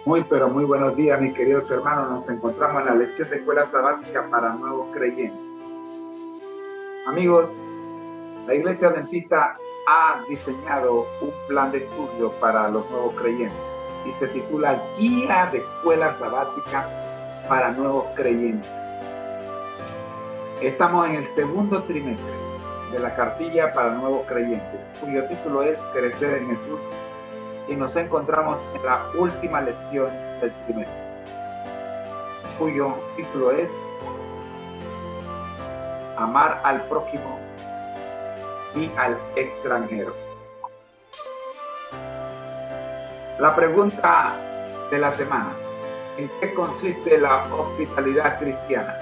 Muy, pero muy buenos días, mis queridos hermanos. Nos encontramos en la lección de escuela sabática para nuevos creyentes. Amigos, la Iglesia Adventista ha diseñado un plan de estudio para los nuevos creyentes y se titula Guía de Escuela Sabática para Nuevos Creyentes. Estamos en el segundo trimestre de la cartilla para nuevos creyentes, cuyo título es Crecer en Jesús, y nos encontramos en la última lección del trimestre, cuyo título es Amar al prójimo y al extranjero. La pregunta de la semana: ¿en qué consiste la hospitalidad cristiana?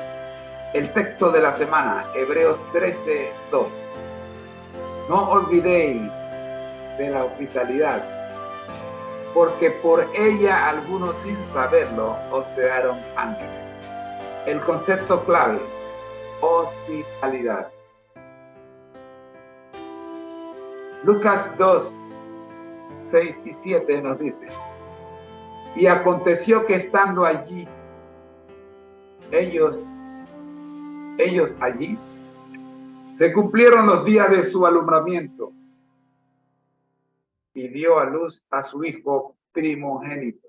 El texto de la semana, Hebreos 13:2. No olvidéis de la hospitalidad, porque por ella algunos sin saberlo hospedaron ángeles. El concepto clave: hospitalidad. Lucas 2:6 y 7 nos dice: y aconteció que estando allí, ellos allí, se cumplieron los días de su alumbramiento, y dio a luz a su hijo primogénito,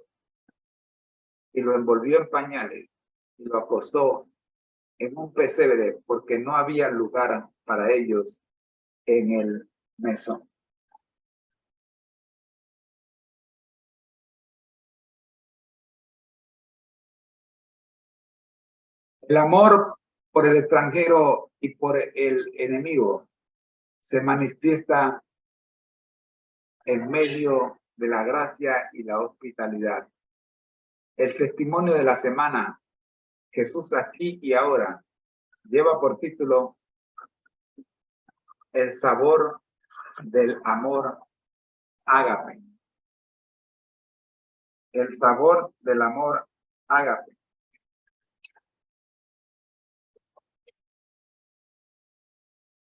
y lo envolvió en pañales, y lo acostó en un pesebre, porque no había lugar para ellos en el mesón. El amor por el extranjero y por el enemigo se manifiesta en medio de la gracia y la hospitalidad. El testimonio de la semana, Jesús aquí y ahora, lleva por título El sabor del amor ágape. El sabor del amor ágape.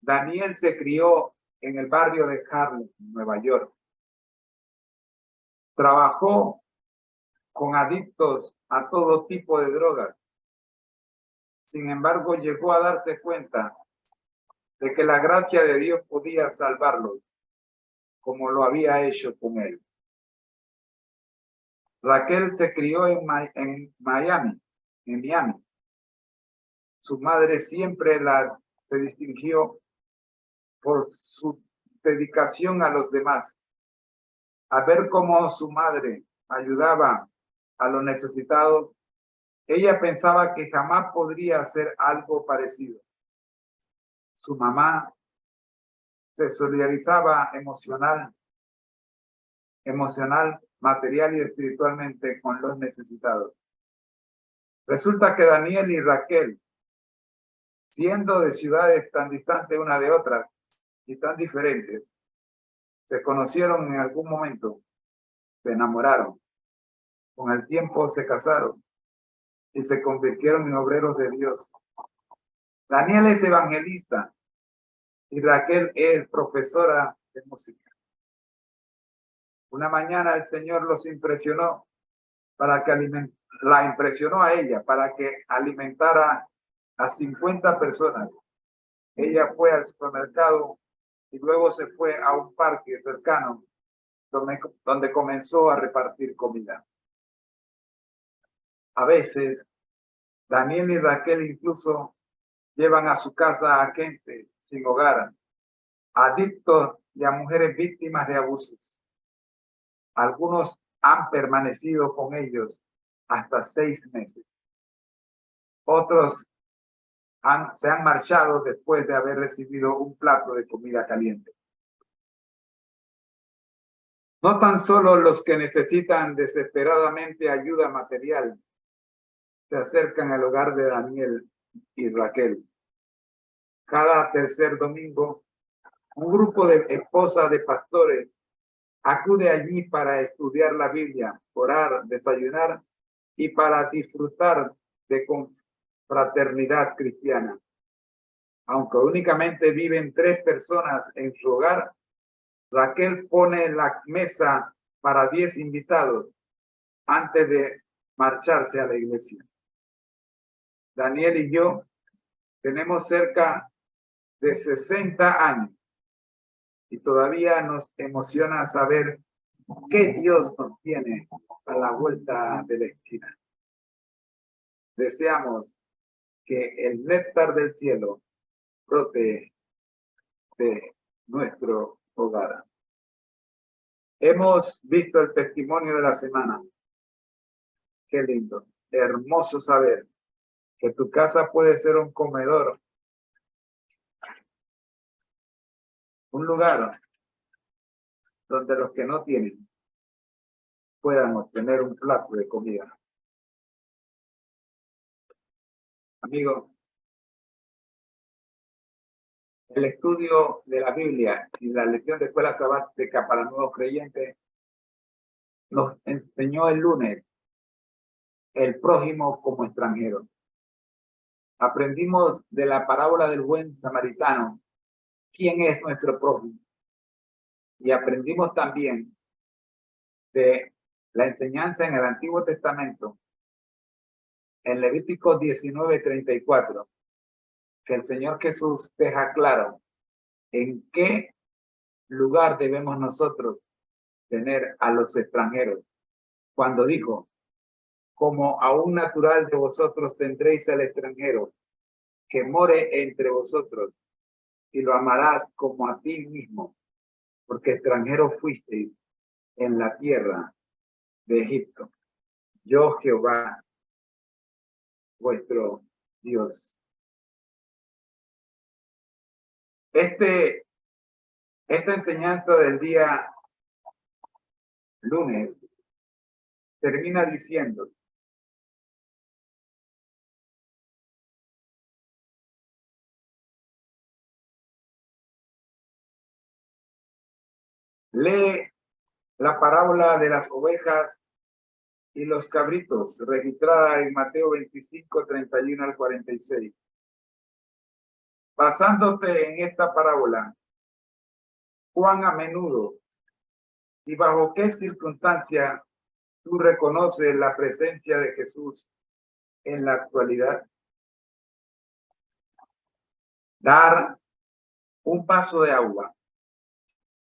Daniel se crió en el barrio de Harlem, Nueva York. Trabajó con adictos a todo tipo de drogas. Sin embargo, llegó a darse cuenta de que la gracia de Dios podía salvarlos, como lo había hecho con él. Raquel se crió en Miami. Su madre siempre se distinguió por su dedicación a los demás. Al ver cómo su madre ayudaba a los necesitados, ella pensaba que jamás podría hacer algo parecido. Su mamá se solidarizaba emocional, material y espiritualmente con los necesitados. Resulta que Daniel y Raquel, siendo de ciudades tan distantes una de otra y tan diferentes, se conocieron en algún momento, se enamoraron, con el tiempo se casaron y se convirtieron en obreros de Dios. Daniel es evangelista y Raquel es profesora de música. Una mañana el Señor los impresionó la impresionó a ella para que alimentara a 50 personas. Ella fue al supermercado y luego se fue a un parque cercano donde comenzó a repartir comida. A veces, Daniel y Raquel incluso llevan a su casa a gente sin hogar, a adictos y a mujeres víctimas de abusos. Algunos han permanecido con ellos hasta 6 meses. Otros se han marchado después de haber recibido un plato de comida caliente. No tan solo los que necesitan desesperadamente ayuda material se acercan al hogar de Daniel y Raquel. Cada tercer domingo, un grupo de esposas de pastores acude allí para estudiar la Biblia, orar, desayunar y para disfrutar de confraternidad cristiana. Aunque únicamente viven 3 personas en su hogar, Raquel pone la mesa para 10 invitados antes de marcharse a la iglesia. Daniel y yo tenemos cerca de 60 años y todavía nos emociona saber qué Dios nos tiene a la vuelta de la esquina. Deseamos que el néctar del cielo brote de nuestro hogar. Hemos visto el testimonio de la semana. Qué lindo, hermoso saber que tu casa puede ser un comedor, un lugar donde los que no tienen puedan obtener un plato de comida. Amigo, el estudio de la Biblia y la lección de escuela sabática para nuevos creyentes nos enseñó el lunes el prójimo como extranjero. Aprendimos de la parábola del buen samaritano quién es nuestro prójimo. Y aprendimos también de la enseñanza en el Antiguo Testamento, en Levítico 19:34, que el Señor Jesús deja claro en qué lugar debemos nosotros tener a los extranjeros. Cuando dijo, como a un natural de vosotros tendréis al extranjero, que more entre vosotros, y lo amarás como a ti mismo, porque extranjero fuisteis en la tierra de Egipto. Yo, Jehová, vuestro Dios. Esta enseñanza del día lunes termina diciendo, lee la parábola de las ovejas y los cabritos, registrada en Mateo 25:31 al 46. Basándote en esta parábola, ¿cuán a menudo y bajo qué circunstancia tú reconoces la presencia de Jesús en la actualidad? Dar un vaso de agua,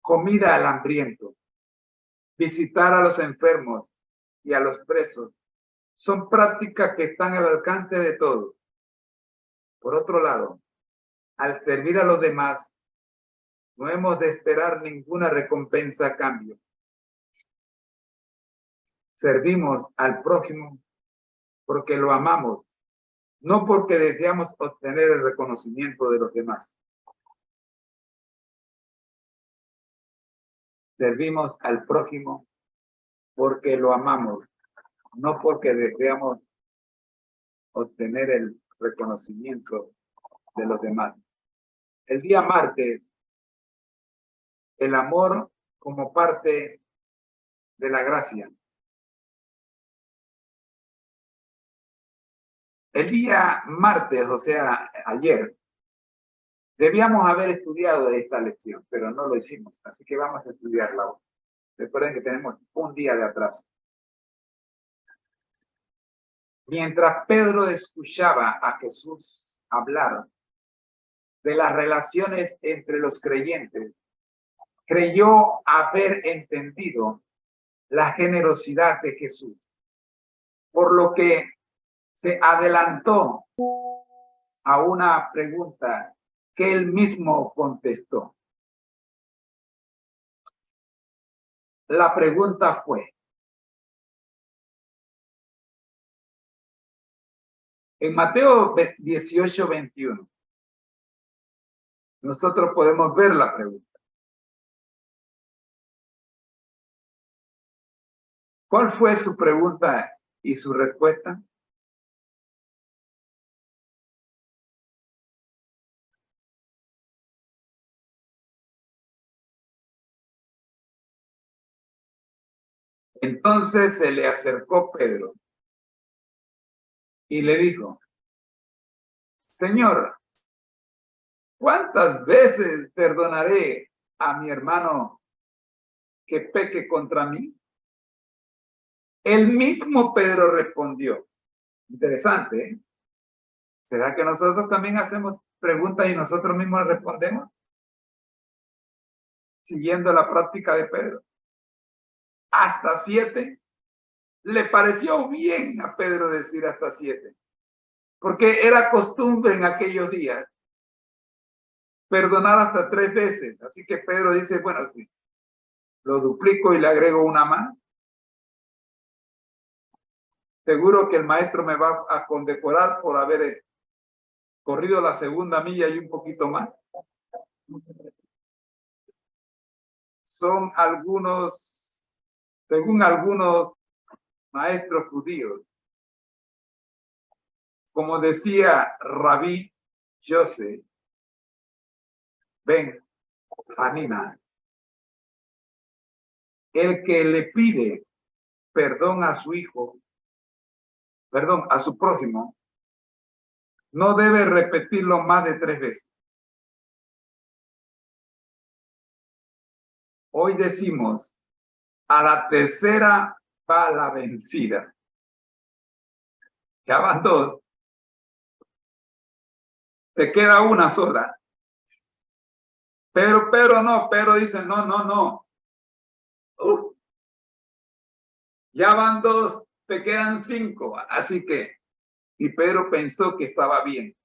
comida al hambriento, visitar a los enfermos y a los presos, son prácticas que están al alcance de todos. Por otro lado, al servir a los demás, no hemos de esperar ninguna recompensa a cambio. Servimos al prójimo porque lo amamos, no porque deseamos obtener el reconocimiento de los demás. Servimos al prójimo porque lo amamos, no porque deseamos obtener el reconocimiento de los demás. El día martes, el amor como parte de la gracia. El día martes, o sea, ayer, debíamos haber estudiado esta lección, pero no lo hicimos, así que vamos a estudiarla hoy. Recuerden que tenemos un día de atraso. Mientras Pedro escuchaba a Jesús hablar de las relaciones entre los creyentes, creyó haber entendido la generosidad de Jesús, por lo que se adelantó a una pregunta que él mismo contestó. La pregunta fue, en Mateo 18:21, nosotros podemos ver la pregunta. ¿Cuál fue su pregunta y su respuesta? Entonces se le acercó Pedro y le dijo: Señor, ¿cuántas veces perdonaré a mi hermano que peque contra mí? El mismo Pedro respondió. Interesante, ¿eh? ¿Será que nosotros también hacemos preguntas y nosotros mismos respondemos? Siguiendo la práctica de Pedro. Hasta 7. Le pareció bien a Pedro decir hasta 7, porque era costumbre en aquellos días perdonar hasta 3 veces. Así que Pedro dice, bueno, sí, lo duplico y le agrego una más. Seguro que el maestro me va a condecorar por haber corrido la segunda milla y un poquito más. Son algunos, según algunos maestros judíos, como decía Rabí Yosef Ben Hanina, el que le pide perdón a su hijo, perdón, a su prójimo, no debe repetirlo más de 3 veces. Hoy decimos, a la tercera va la vencida. Ya van 2. Te queda una sola. Pero Pedro dice, no. Ya van 2, te quedan 5. Así que, y Pedro pensó que estaba bien.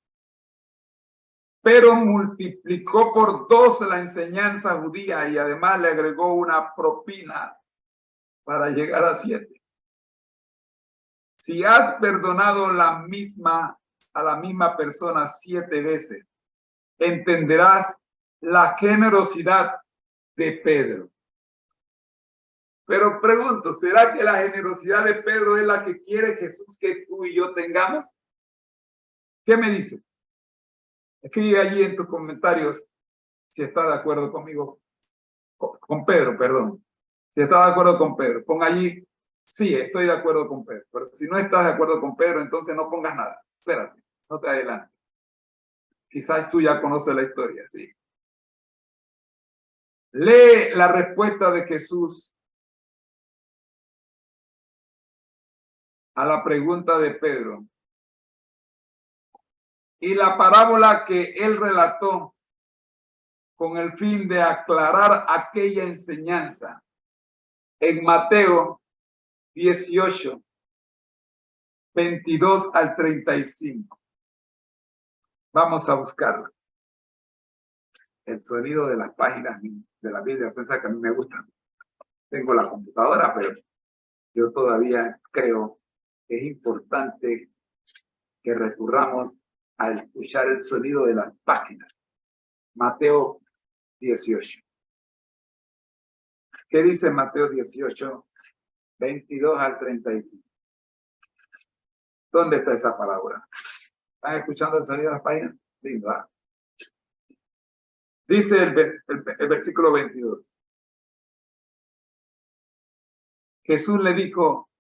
Pero multiplicó por 2 la enseñanza judía y además le agregó una propina para llegar a 7. Si has perdonado a la misma persona 7 veces, entenderás la generosidad de Pedro. Pero pregunto, ¿será que la generosidad de Pedro es la que quiere Jesús que tú y yo tengamos? ¿Qué me dice? Escribe allí en tus comentarios si está de acuerdo conmigo, con Pedro, perdón. Si está de acuerdo con Pedro, pon allí, sí, estoy de acuerdo con Pedro. Pero si no estás de acuerdo con Pedro, entonces no pongas nada. Espérate, no te adelantes. Quizás tú ya conoces la historia, sí. Lee la respuesta de Jesús a la pregunta de Pedro. Y la parábola que él relató con el fin de aclarar aquella enseñanza en Mateo 18, 22 al 35. Vamos a buscarla. El sonido de las páginas de la Biblia, piensa que a mí me gusta. Tengo la computadora, pero yo todavía creo que es importante que recurramos a escuchar el sonido de las páginas. Mateo 18. ¿Qué dice Mateo 18, 22 al 35? ¿Dónde está esa parábola? ¿Están escuchando el sonido de las páginas? Lindo, ¿ah? Dice el versículo 22. Jesús le dijo,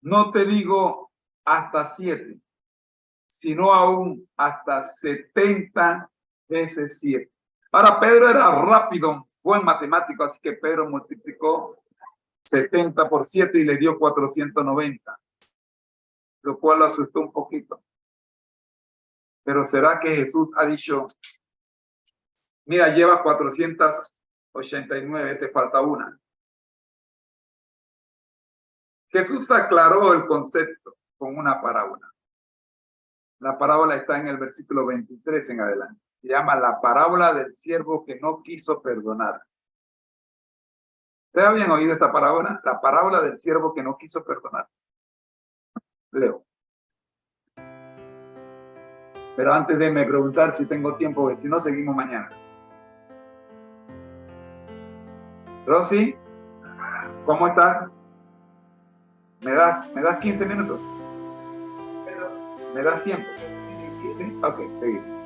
no te digo hasta 7, sino aún hasta 70 veces 7. Ahora Pedro era rápido, buen matemático, así que Pedro multiplicó 70 por 7 y le dio 490, lo cual lo asustó un poquito. Pero ¿será que Jesús ha dicho, mira, lleva 489, te falta una? Jesús aclaró el concepto con una parábola. La parábola está en el versículo 23 en adelante. Se llama la parábola del siervo que no quiso perdonar. ¿Ustedes habían oído esta parábola? La parábola del siervo que no quiso perdonar. Leo. Pero antes de me preguntar si tengo tiempo, si no, seguimos mañana. Rosy, ¿cómo estás? ¿Me das 15 minutos? ¿Me das tiempo? ¿Sí? Ok, seguimos.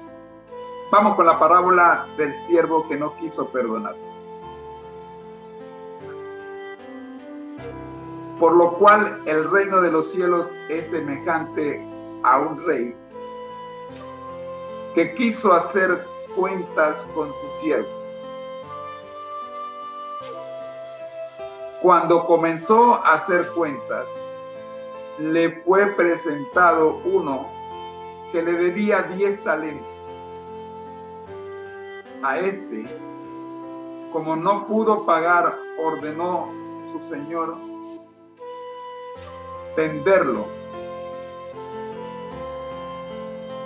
Vamos con la parábola del siervo que no quiso perdonar. Por lo cual el reino de los cielos es semejante a un rey que quiso hacer cuentas con sus siervos. Cuando comenzó a hacer cuentas, le fue presentado uno que le debía 10 talentos. A este, como no pudo pagar, ordenó su señor venderlo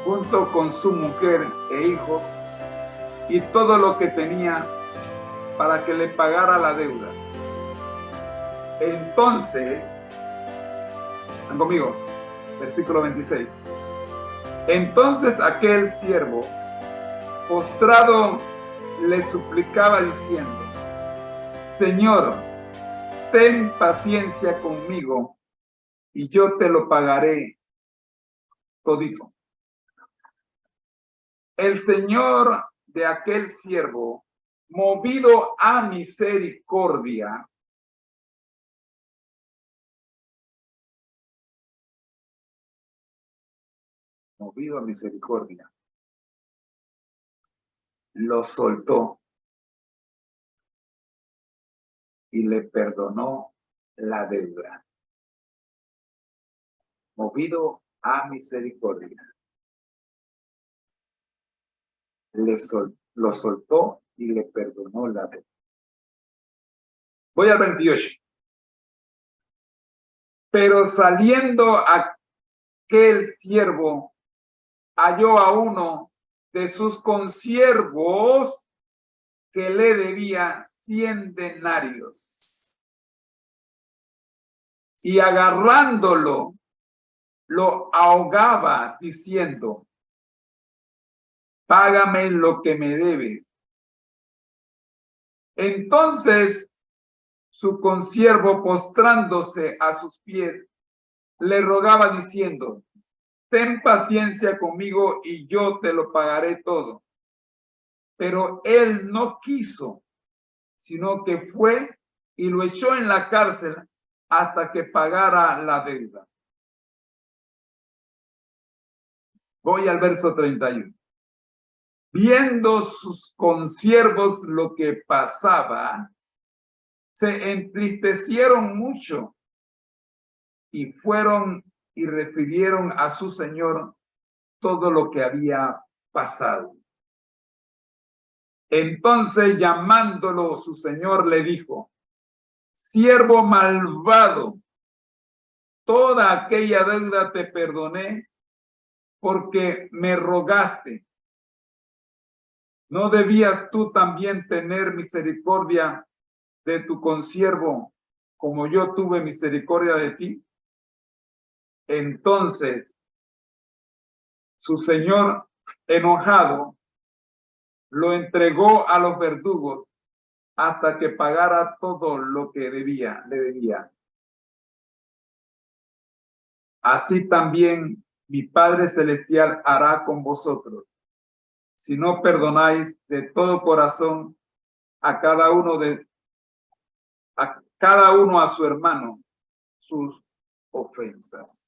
junto con su mujer e hijo y todo lo que tenía para que le pagara la deuda. Entonces, ¿están conmigo? Versículo 26. Entonces aquel siervo, postrado, le suplicaba diciendo: Señor, ten paciencia conmigo y yo te lo pagaré todito. El señor de aquel siervo, movido a misericordia, lo soltó y le perdonó la deuda. Movido a misericordia, lo soltó y le perdonó la deuda. Voy al 28. Pero saliendo aquel siervo, halló a uno de sus consiervos que le debía 100 denarios. Y agarrándolo, lo ahogaba diciendo: págame lo que me debes. Entonces su consiervo, postrándose a sus pies, le rogaba diciendo: ten paciencia conmigo y yo te lo pagaré todo. Pero él no quiso, sino que fue y lo echó en la cárcel hasta que pagara la deuda. Voy al verso 31. Viendo sus consiervos lo que pasaba, se entristecieron mucho y fueron y refirieron a su señor todo lo que había pasado. Entonces, llamándolo su señor, le dijo: siervo malvado, toda aquella deuda te perdoné porque me rogaste. ¿No debías tú también tener misericordia de tu consiervo como yo tuve misericordia de ti? Entonces su señor, enojado, lo entregó a los verdugos hasta que pagara todo lo que le debía. Así también mi Padre Celestial hará con vosotros, si no perdonáis de todo corazón a cada uno a su hermano sus ofensas.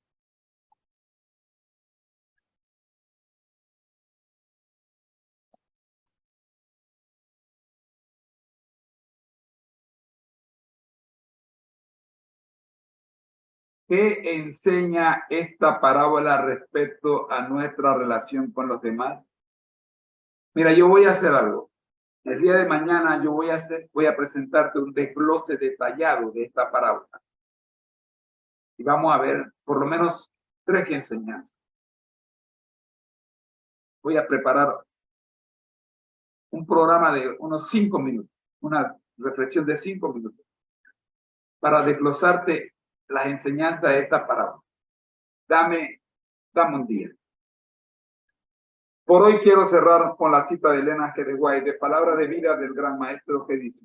¿Qué enseña esta parábola respecto a nuestra relación con los demás? Mira, yo voy a hacer algo. El día de mañana yo voy a presentarte un desglose detallado de esta parábola. Y vamos a ver por lo menos 3 enseñanzas. Voy a preparar un programa de unos 5 minutos, una reflexión de 5 minutos, para desglosarte las enseñanzas de esta parábola. Dame un día. Por hoy quiero cerrar con la cita de Elena G. de White, de Palabra de Vida del Gran Maestro, que dice: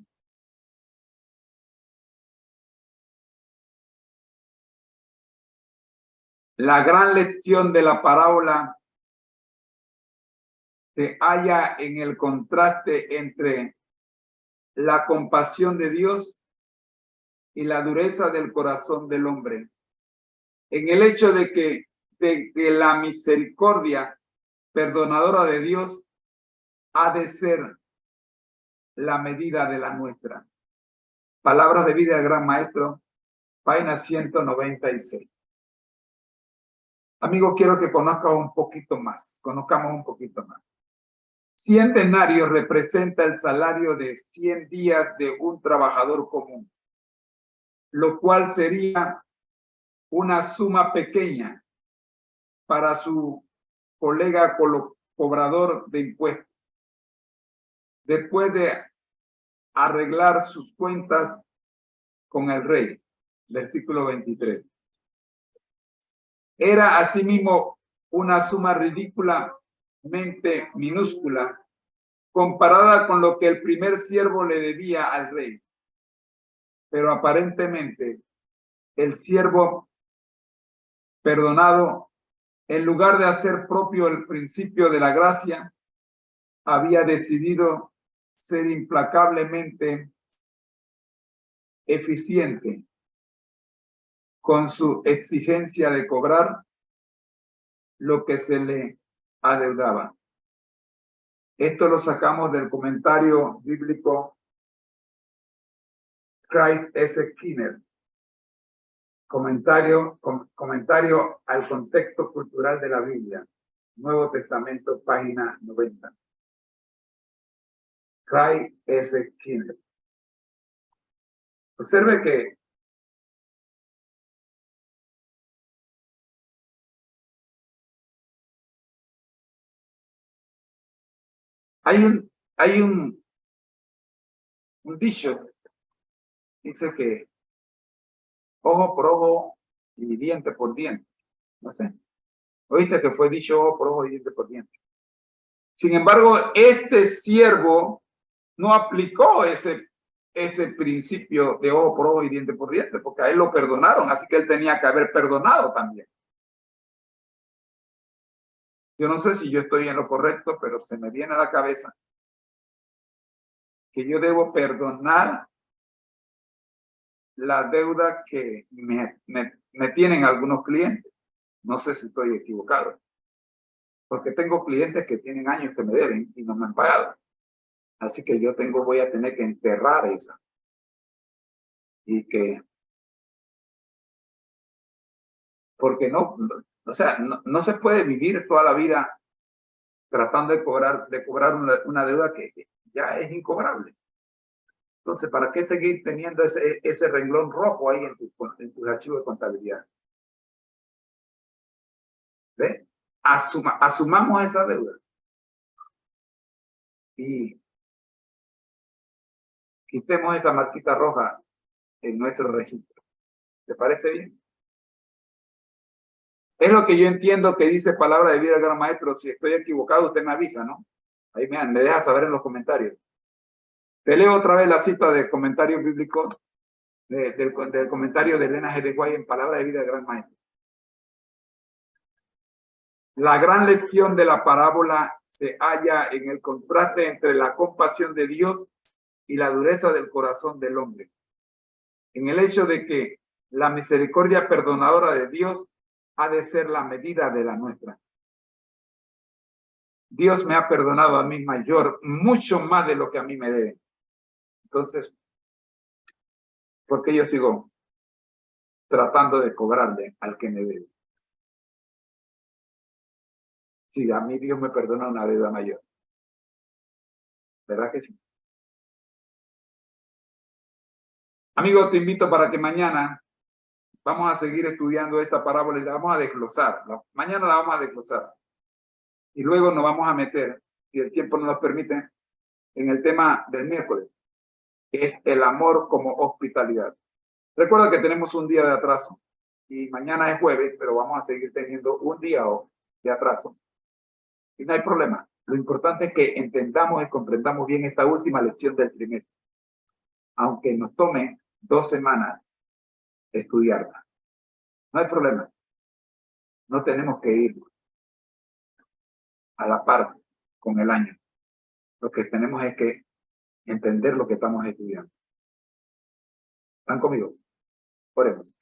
La gran lección de la parábola se halla en el contraste entre la compasión de Dios y la dureza del corazón del hombre. En el hecho de que la misericordia perdonadora de Dios ha de ser la medida de la nuestra. Palabras de vida del Gran Maestro, página 196. Amigo, quiero que conozcamos un poquito más. 100 denarios representa el salario de 100 días de un trabajador común, lo cual sería una suma pequeña para su colega cobrador de impuestos. Después de arreglar sus cuentas con el rey, versículo 23. Era asimismo una suma ridículamente minúscula comparada con lo que el primer siervo le debía al rey. Pero aparentemente el siervo perdonado, en lugar de hacer propio el principio de la gracia, había decidido ser implacablemente eficiente con su exigencia de cobrar lo que se le adeudaba. Esto lo sacamos del comentario bíblico Christ S. Skinner. Comentario al contexto cultural de la Biblia. Nuevo Testamento, página 90. Christ S. Skinner. Observe que hay un dicho, dice que ojo por ojo y diente por diente. No sé. Oíste que fue dicho ojo por ojo y diente por diente. Sin embargo, este siervo no aplicó ese principio de ojo por ojo y diente por diente, porque a él lo perdonaron, así que él tenía que haber perdonado también. Yo no sé si yo estoy en lo correcto, pero se me viene a la cabeza que yo debo perdonar la deuda que me tienen algunos clientes. No sé si estoy equivocado, porque tengo clientes que tienen años que me deben y no me han pagado. Así que yo voy a tener que enterrar esa. Y que, porque no, o sea, no se puede vivir toda la vida tratando de cobrar una deuda que ya es incobrable. Entonces, ¿para qué seguir teniendo ese renglón rojo ahí en tus archivos de contabilidad? ¿Ve? Asumamos esa deuda. Y quitemos esa marquita roja en nuestro registro. ¿Te parece bien? Es lo que yo entiendo que dice Palabra de Vida del Gran Maestro. Si estoy equivocado, usted me avisa, ¿no? Ahí me deja saber en los comentarios. Te leo otra vez la cita del comentario bíblico, del comentario de Elena G. de Guay en Palabra de Vida del Gran Maestro. La gran lección de la parábola se halla en el contraste entre la compasión de Dios y la dureza del corazón del hombre. En el hecho de que la misericordia perdonadora de Dios ha de ser la medida de la nuestra. Dios me ha perdonado a mí mucho más de lo que a mí me debe. Entonces, ¿por qué yo sigo tratando de cobrarle al que me debe? Sí, a mí Dios me perdona una deuda mayor. ¿Verdad que sí? Amigo, te invito para que mañana vamos a seguir estudiando esta parábola y la vamos a desglosar. Mañana la vamos a desglosar. Y luego nos vamos a meter, si el tiempo nos lo permite, en el tema del miércoles. Es el amor como hospitalidad. Recuerda que tenemos un día de atraso. Y mañana es jueves, pero vamos a seguir teniendo un día de atraso. Y no hay problema. Lo importante es que entendamos y comprendamos bien esta última lección del trimestre. Aunque nos tome 2 semanas estudiarla. No hay problema. No tenemos que ir a la par con el año. Lo que tenemos es que entender lo que estamos estudiando. ¿Están conmigo? Oremos.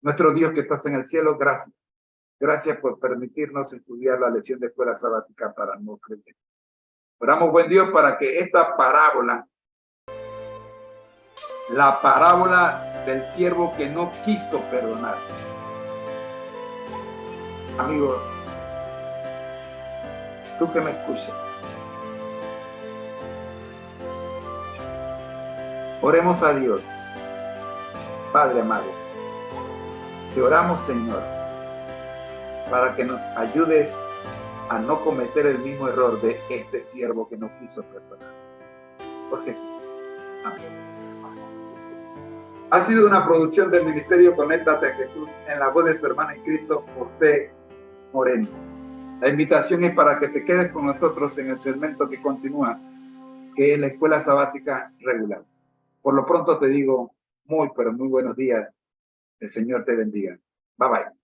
Nuestro Dios que estás en el cielo, gracias. Gracias por permitirnos estudiar la lección de escuela sabática para no creyentes. Oramos, buen Dios, para que esta parábola, la parábola del siervo que no quiso perdonar. Amigo, tú que me escuchas, oremos a Dios. Padre amado, te oramos, Señor, para que nos ayude a no cometer el mismo error de este siervo que no quiso perdonar. Por Jesús. Amén. Ha sido una producción del Ministerio Conéctate a Jesús en la voz de su hermano en Cristo, José Moreno. La invitación es para que te quedes con nosotros en el segmento que continúa, que es la escuela sabática regular. Por lo pronto te digo muy, pero muy buenos días. El Señor te bendiga. Bye bye.